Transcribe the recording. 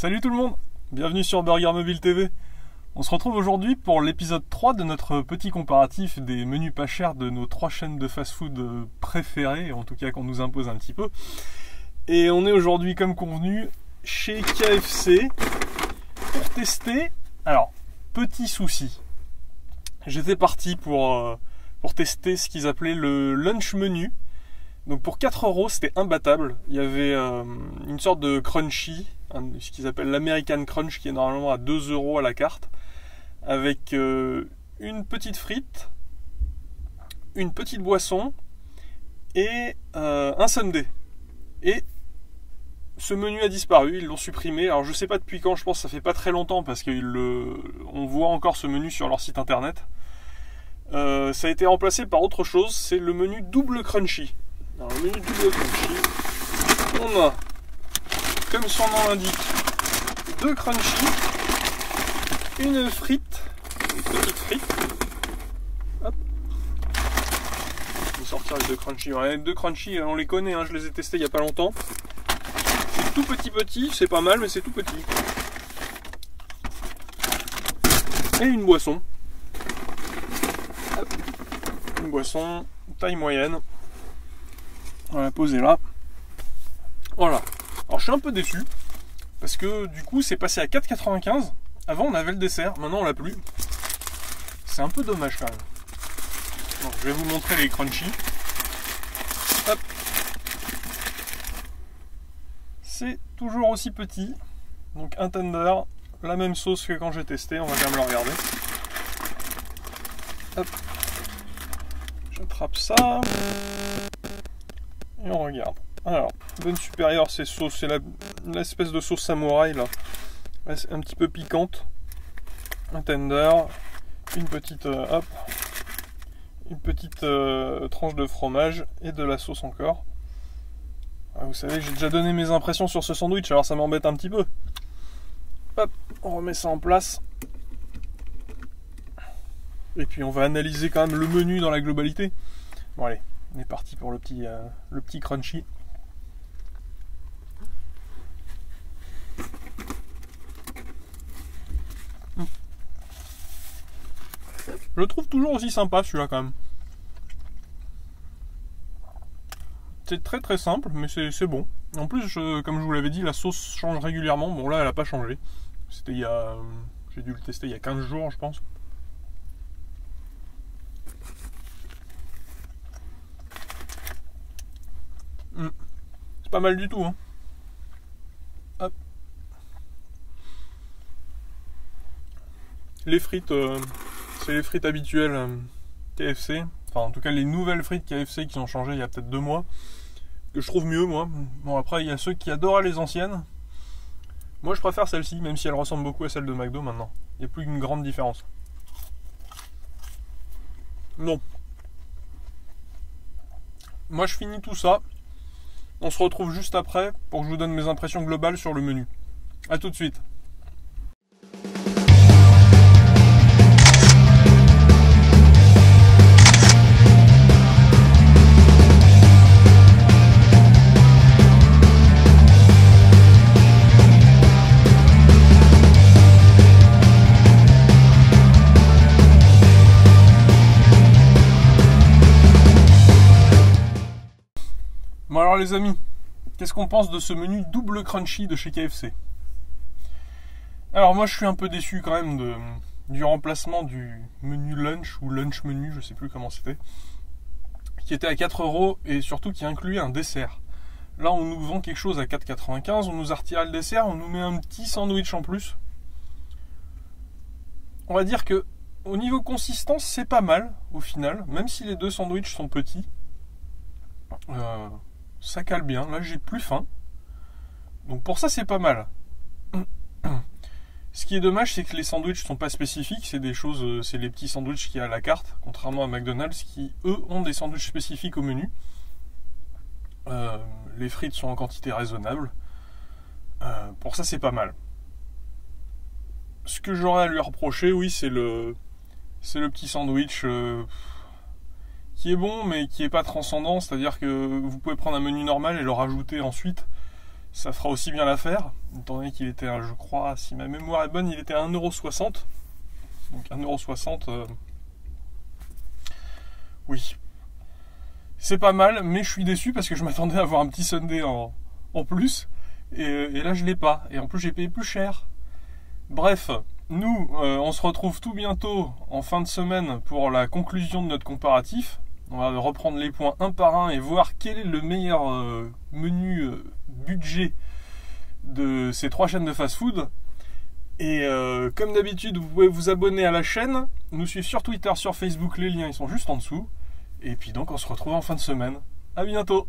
Salut tout le monde, bienvenue sur Burger Mobile TV. On se retrouve aujourd'hui pour l'épisode 3 de notre petit comparatif des menus pas chers de nos 3 chaînes de fast-food préférées, en tout cas qu'on nous impose un petit peu. Et on est aujourd'hui comme convenu chez KFC pour tester. Alors, petit souci, j'étais parti pour tester ce qu'ils appelaient le lunch menu. Donc pour 4€, c'était imbattable. Il y avait une sorte de crunchy, ce qu'ils appellent l'American Crunch, qui est normalement à 2€ à la carte, avec une petite frite, une petite boisson et un sundae. Et ce menu a disparu, ils l'ont supprimé. Alors je sais pas depuis quand, je pense que ça fait pas très longtemps parce qu'on voit encore ce menu sur leur site internet. Ça a été remplacé par autre chose, c'est le menu double crunchy. Alors le menu double crunchy, on a, comme son nom l'indique, 2 crunchy, une frite, une petite frite. Hop. Je vais sortir les 2 crunchy. Alors, les 2 crunchy, on les connaît, hein, je les ai testés il n'y a pas longtemps. C'est tout petit, c'est pas mal, mais c'est tout petit. Et une boisson. Hop. Une boisson taille moyenne. On va la poser là. Voilà. Alors je suis un peu déçu parce que du coup c'est passé à 4,95. Avant on avait le dessert, maintenant on l'a plus. C'est un peu dommage quand même. Donc, je vais vous montrer les crunchy. Hop. C'est toujours aussi petit. Donc un tender, la même sauce que quand j'ai testé. On va quand même le regarder. Hop. J'attrape ça. Et on regarde. Alors, bonne supérieure, c'est l'espèce de sauce samouraï là. C'est un petit peu piquante. Un tender, une petite tranche de fromage et de la sauce encore. Vous savez, j'ai déjà donné mes impressions sur ce sandwich, alors ça m'embête un petit peu. Hop, on remet ça en place. Et puis on va analyser quand même le menu dans la globalité. Bon allez. On est parti pour le petit crunchy. Je le trouve toujours aussi sympa celui-là quand même. C'est très très simple, mais c'est bon. En plus, comme je vous l'avais dit, la sauce change régulièrement. Bon là, elle n'a pas changé. C'était j'ai dû le tester il y a 15 jours, je pense. C'est pas mal du tout, hein. Hop. Les frites, c'est les frites habituelles KFC. Enfin, en tout cas, les nouvelles frites KFC qui ont changé il y a peut-être 2 mois. Que je trouve mieux, moi. Bon, après, il y a ceux qui adorent les anciennes. Moi, je préfère celle-ci, même si elle ressemble beaucoup à celle de McDo maintenant. Il n'y a plus une grande différence. Non. Moi, je finis tout ça. On se retrouve juste après pour que je vous donne mes impressions globales sur le menu. A tout de suite. Bon alors les amis, qu'est-ce qu'on pense de ce menu double crunchy de chez KFC? Alors moi je suis un peu déçu quand même du remplacement du menu lunch ou lunch menu, je sais plus comment c'était, qui était à 4€ et surtout qui incluait un dessert. Là on nous vend quelque chose à 4,95, on nous a retiré le dessert, on nous met un petit sandwich en plus. On va dire que au niveau consistance c'est pas mal au final, même si les 2 sandwichs sont petits. Ça cale bien, là j'ai plus faim. Donc pour ça c'est pas mal. Ce qui est dommage c'est que les sandwichs sont pas spécifiques, c'est des choses, c'est les petits sandwichs qu'il y a à la carte, contrairement à McDonald's qui eux ont des sandwichs spécifiques au menu. Les frites sont en quantité raisonnable. Pour ça c'est pas mal. Ce que j'aurais à lui reprocher, oui, c'est le petit sandwich qui est bon mais qui est pas transcendant, c'est-à-dire que vous pouvez prendre un menu normal et le rajouter ensuite. ça fera aussi bien l'affaire, étant donné qu'il était, je crois, si ma mémoire est bonne, il était à 1,60€. Donc 1,60€, oui. C'est pas mal, mais je suis déçu parce que je m'attendais à avoir un petit sundae en plus. Et là, je l'ai pas. Et en plus, j'ai payé plus cher. Bref, nous, on se retrouve tout bientôt en fin de semaine pour la conclusion de notre comparatif. On va reprendre les points un par un et voir quel est le meilleur menu budget de ces 3 chaînes de fast-food. Et comme d'habitude, vous pouvez vous abonner à la chaîne, nous suivre sur Twitter, sur Facebook, les liens ils sont juste en dessous. Et puis donc on se retrouve en fin de semaine. À bientôt!